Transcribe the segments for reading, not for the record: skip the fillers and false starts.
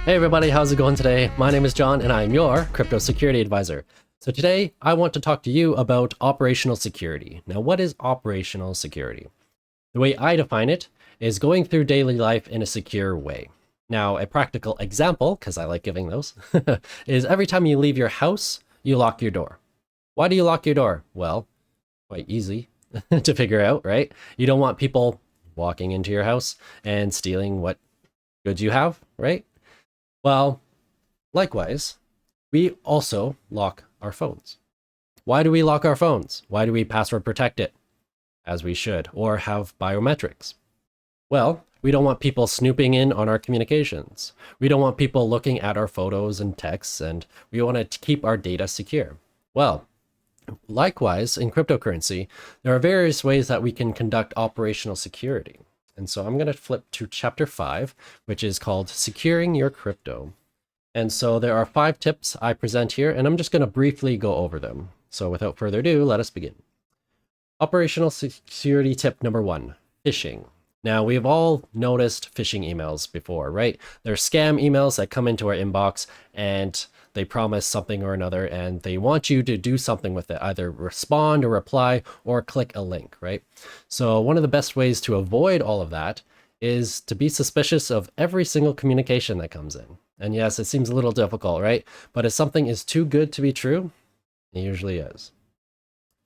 Hey everybody, how's it going today? My name is John and I'm your crypto security advisor. So today I want to talk to you about operational security. Now, what is operational security? The way I define it is going through daily life in a secure way. Now, a practical example, because I like giving those, is every time you leave your house, you lock your door. Why do you lock your door? Well, quite easy to figure out, right? You don't want people walking into your house and stealing what goods you have, right? Well, likewise, we also lock our phones. Why do we lock our phones? Why do we password protect it? As we should, or have biometrics? Well, we don't want people snooping in on our communications. We don't want people looking at our photos and texts, and we want to keep our data secure. Well, likewise, in cryptocurrency, there are various ways that we can conduct operational security. And so I'm going to flip to chapter 5, which is called Securing Your Crypto. And so there are 5 tips I present here, and I'm just going to briefly go over them. So without further ado, let us begin. Operational security tip number 1, phishing. Now, we've all noticed phishing emails before, right? They're scam emails that come into our inbox and they promise something or another and they want you to do something with it, either respond or reply or click a link, right? So one of the best ways to avoid all of that is to be suspicious of every single communication that comes in. And yes, it seems a little difficult, right? But if something is too good to be true, it usually is.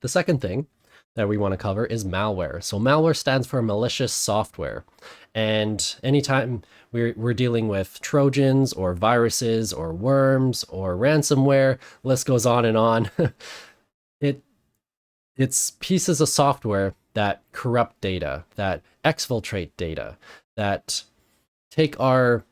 The second thing that we want to cover is malware. So malware stands for malicious software. And anytime we're dealing with Trojans or viruses or worms or ransomware, list goes on and on. It's pieces of software that corrupt data, that exfiltrate data, that take our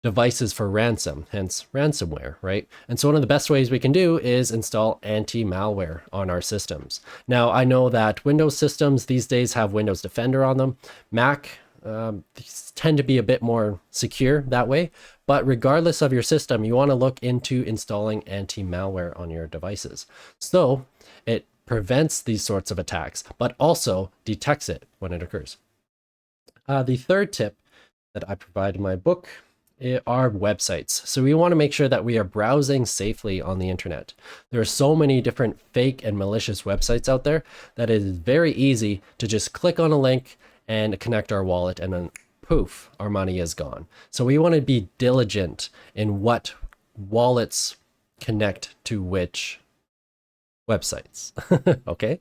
devices for ransom, hence ransomware, right? And so one of the best ways we can do is install anti-malware on our systems. Now, I know that Windows systems these days have Windows Defender on them. Mac these tend to be a bit more secure that way, but regardless of your system, you want to look into installing anti-malware on your devices. So it prevents these sorts of attacks, but also detects it when it occurs. The third tip that I provide in my book are websites. So we want to make sure that we are browsing safely on the internet. There are so many different fake and malicious websites out there that it is very easy to just click on a link and connect our wallet and then poof, our money is gone. So we want to be diligent in what wallets connect to which websites. Okay.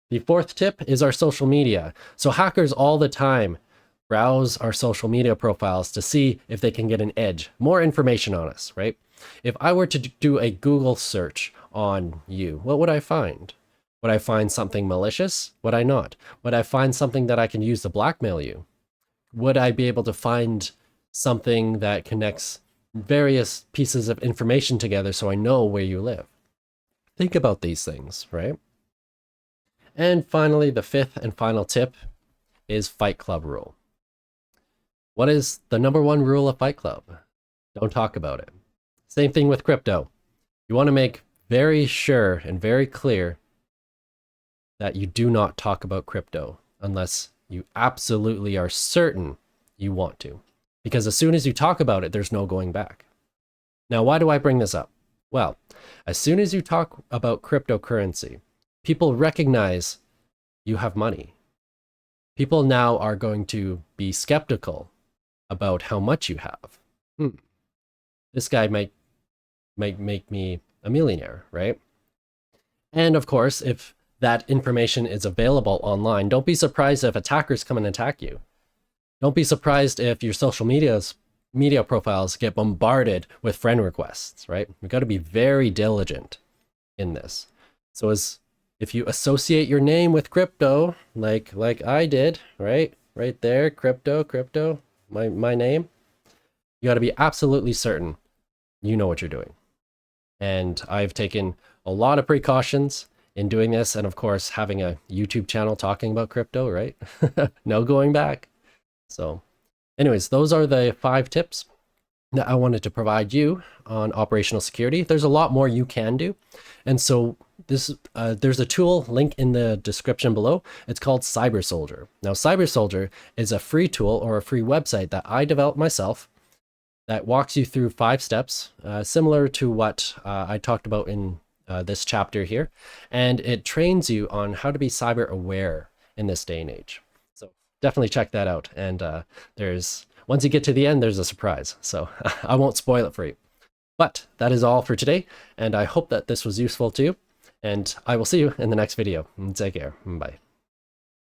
The fourth tip is our social media. So hackers all the time browse our social media profiles to see if they can get an edge, more information on us, right? If I were to do a Google search on you, what would I find? Would I find something malicious? Would I not? Would I find something that I can use to blackmail you? Would I be able to find something that connects various pieces of information together so I know where you live? Think about these things, right? And finally, the fifth and final tip is Fight Club rule. What is the number 1 rule of Fight Club? Don't talk about it. Same thing with crypto. You want to make very sure and very clear that you do not talk about crypto unless you absolutely are certain you want to. Because as soon as you talk about it, there's no going back. Now, why do I bring this up? Well, as soon as you talk about cryptocurrency, people recognize you have money. People now are going to be skeptical about how much you have. This guy might make me a millionaire, right? And of course, if that information is available online, don't be surprised if attackers come and attack you. Don't be surprised if your social media profiles get bombarded with friend requests, right? We've got to be very diligent in this. So if you associate your name with crypto, like I did, right? Right there, crypto, my name, you got to be absolutely certain you know what you're doing. And I've taken a lot of precautions in doing this. And of course, having a YouTube channel talking about crypto, right? No going back. So anyways, those are the 5 tips that I wanted to provide you on operational security. There's a lot more you can do. And so there's a tool link in the description below. It's called Cyber Soldier. Now, Cyber Soldier is a free tool or a free website that I developed myself that walks you through 5 steps, similar to what I talked about in this chapter here. And it trains you on how to be cyber aware in this day and age. So definitely check that out. And once you get to the end, there's a surprise. So I won't spoil it for you. But that is all for today. And I hope that this was useful to you. And I will see you in the next video. Take care. Bye.